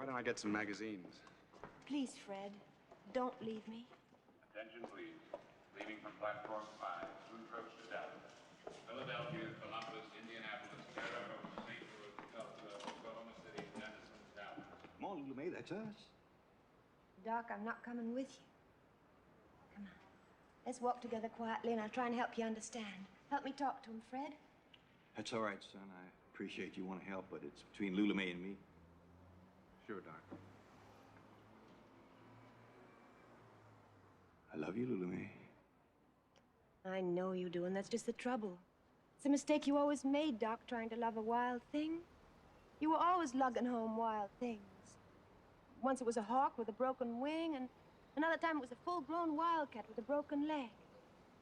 Why don't I get some magazines? Please, Fred, don't leave me. Attention, please. Leaving from platform 5, soon approach to Dallas. Philadelphia, Columbus, Indianapolis, Terre Haute, St. Louis, Tulsa, Oklahoma City, Denison, Dallas. Come on, little May, that's us. Doc, I'm not coming with you. Come on. Let's walk together quietly, and I'll try and help you understand. Help me talk to him, Fred. That's all right, son. I appreciate you want to help, but it's between Lula May and me. Sure, Doc. I love you, Lula May. I know you do, and that's just the trouble. It's a mistake you always made, Doc, trying to love a wild thing. You were always lugging home wild things. Once it was a hawk with a broken wing, and another time it was a full-grown wildcat with a broken leg.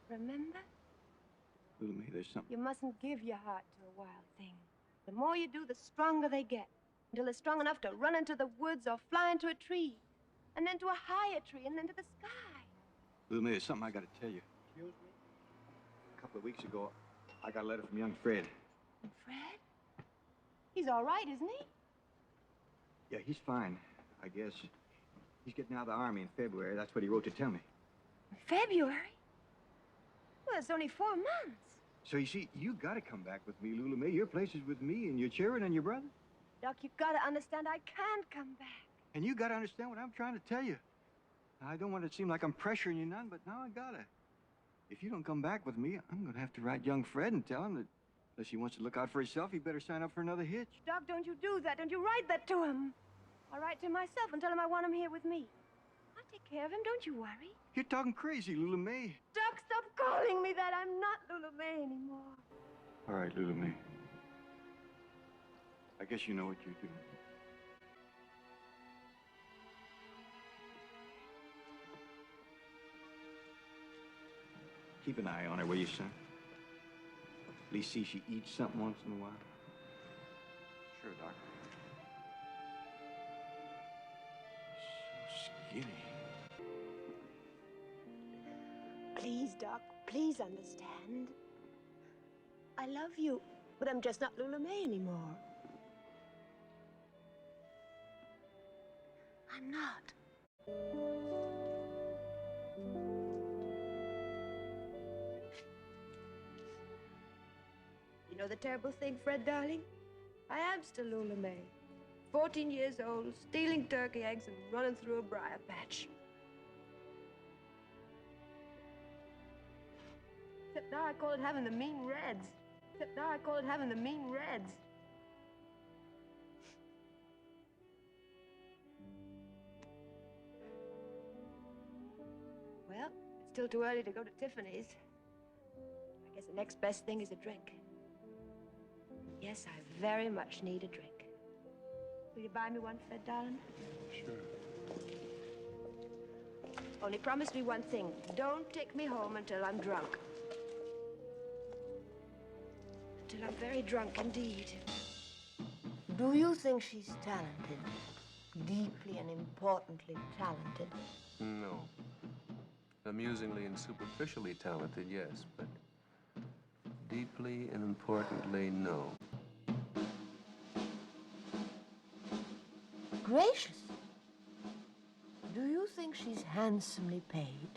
Remember? Lula May, there's something... You mustn't give your heart to a wild thing. The more you do, the stronger they get, until they're strong enough to run into the woods or fly into a tree, and then to a higher tree, and then to the sky. Lula May, there's something I got to tell you. Excuse me? A couple of weeks ago, I got a letter from young Fred. Fred? He's all right, isn't he? Yeah, he's fine, I guess. He's getting out of the Army in February. That's what he wrote to tell me. February? Well, it's only 4 months. So, you see, you got to come back with me, Lula May. Your place is with me and your children and your brother. Doc, you've got to understand I can't come back. And you got to understand what I'm trying to tell you. I don't want it to seem like I'm pressuring you none, but now I got to. If you don't come back with me, I'm going to have to write young Fred and tell him that unless he wants to look out for himself, he better sign up for another hitch. Doc, don't you do that. Don't you write that to him. I'll write to him myself and tell him I want him here with me. I'll take care of him. Don't you worry. You're talking crazy, Lula May. Doc, stop calling me that. I'm not Lula May anymore. All right, Lula May. I guess you know what you're doing. Keep an eye on her, will you, son? At least see she eats something once in a while. Sure, Doc. So skinny. Please, Doc, please understand. I love you, but I'm just not Lula May anymore. I'm not. You know the terrible thing, Fred, darling? I am still Lula May. 14 years old, stealing turkey eggs and running through a briar patch. Except now I call it having the mean reds. Except now I call it having the mean reds. Well, it's still too early to go to Tiffany's. I guess the next best thing is a drink. Yes, I very much need a drink. Will you buy me one, Fred, darling? Sure. Only promise me one thing. Don't take me home until I'm drunk. Until I'm very drunk indeed. Do you think she's talented? Deeply and importantly talented? No. Amusingly and superficially talented, yes, but deeply and importantly, no. Gracious! Do you think she's handsomely paid?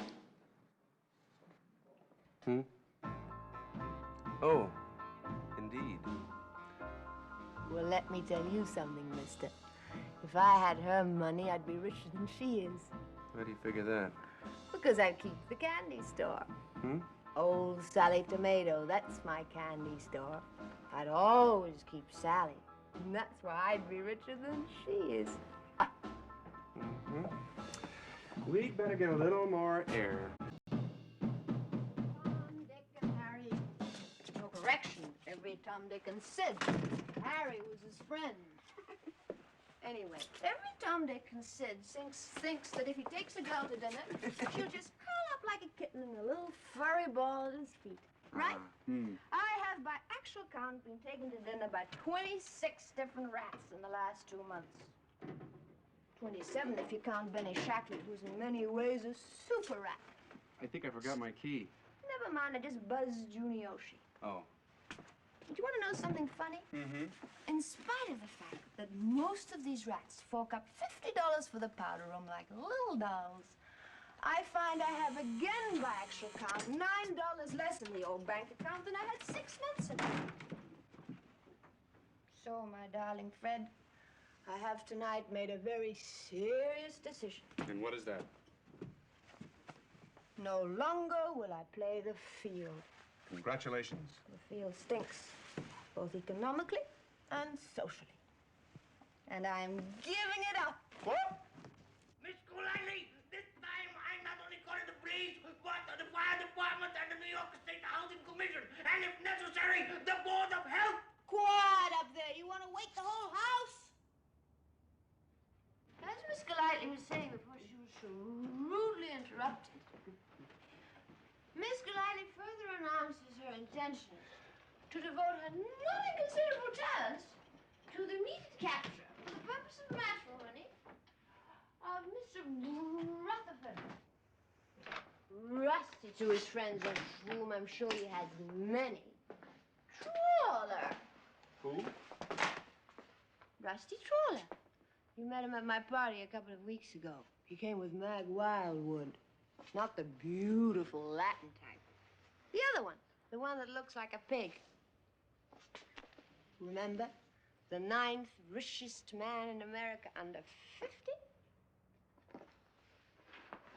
Oh, indeed. Well, let me tell you something, mister. If I had her money, I'd be richer than she is. How do you figure that? Because I keep the candy store. Old Sally Tomato, that's my candy store. I'd always keep Sally. And that's why I'd be richer than she is. We'd better get a little more air. Tom, Dick, and Harry. No correction. Every Tom, Dick, and Sid. Harry was his friend. Anyway, every Tom, Dick, and Sid thinks that if he takes a girl to dinner, she'll just curl up like a kitten in a little furry ball at his feet. Right? I have, by actual count, been taken to dinner by 26 different rats in the last 2 months. 27 if you count Benny Shacklet, who's in many ways a super rat. I think I forgot my key. Never mind, I just buzzed Junioshi. Oh. Do you want to know something funny? In spite of the fact that most of these rats fork up $50 for the powder room like little dolls. I find I have again, by actual count, $9 less in the old bank account than I had 6 months ago. So, my darling Fred, I have tonight made a very serious decision. And what is that? No longer will I play the field. Congratulations. The field stinks, both economically and socially. And I'm giving it up. What? Miss Golightly, this time I'm not only calling the police, but the fire department and the New York State Housing Commission, and if necessary, the Board of Health. Quiet up there. You want to wake the whole house? As Miss Golightly was saying before she was so rudely interrupted, Miss Golightly further announces her intention to devote her not inconsiderable talents to the immediate capture, for the purpose of matrimony, of Mr. Rutherford. Rusty to his friends, of whom I'm sure he has many. Trawler. Who? Rusty Trawler. You met him at my party a couple of weeks ago. He came with Mag Wildwood. Not the beautiful Latin type. The other one. The one that looks like a pig. Remember? The 9th richest man in America under 50?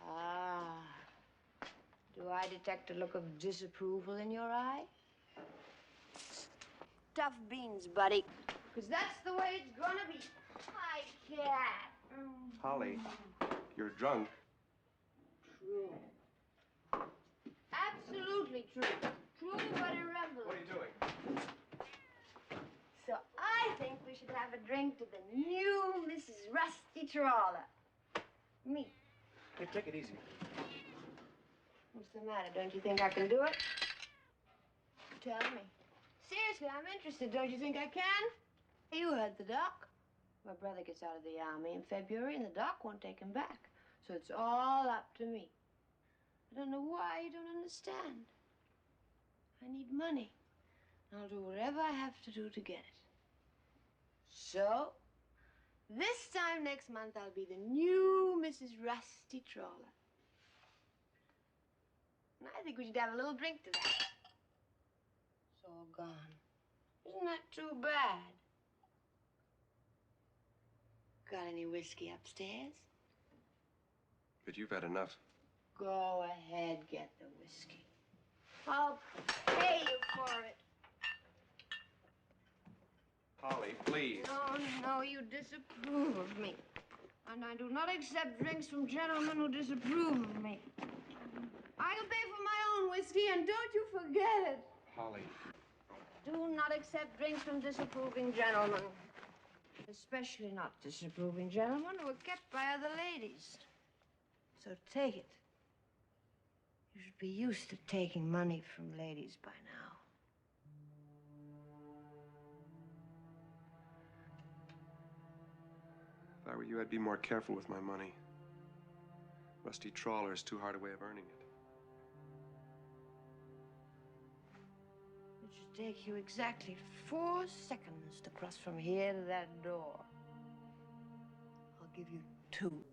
Ah. Do I detect a look of disapproval in your eye? Tough beans, buddy. Because that's the way it's gonna be. My cat. Holly, you're drunk. True. Absolutely true. True but irrelevant. What are you doing? So I think we should have a drink to the new Mrs. Rusty Trawler. Me. Hey, take it easy. What's the matter? Don't you think I can do it? Tell me. Seriously, I'm interested. Don't you think I can? You heard the doc. My brother gets out of the army in February, and the doc won't take him back. So it's all up to me. I don't know why you don't understand. I need money. I'll do whatever I have to do to get it. So, this time next month, I'll be the new Mrs. Rusty Trawler. And I think we should have a little drink to that. It's all gone. Isn't that too bad? Got any whiskey upstairs? But you've had enough. Go ahead, get the whiskey. I'll pay you for it. Holly, please. No, you disapprove of me. And I do not accept drinks from gentlemen who disapprove of me. I can pay for my own whiskey, and don't you forget it. Holly. Do not accept drinks from disapproving gentlemen. Especially not disapproving gentlemen who are kept by other ladies. So take it. You should be used to taking money from ladies by now. If I were you, I'd be more careful with my money. Rusty Trawler is too hard a way of earning it. It should take you exactly 4 seconds to cross from here to that door. I'll give you 2.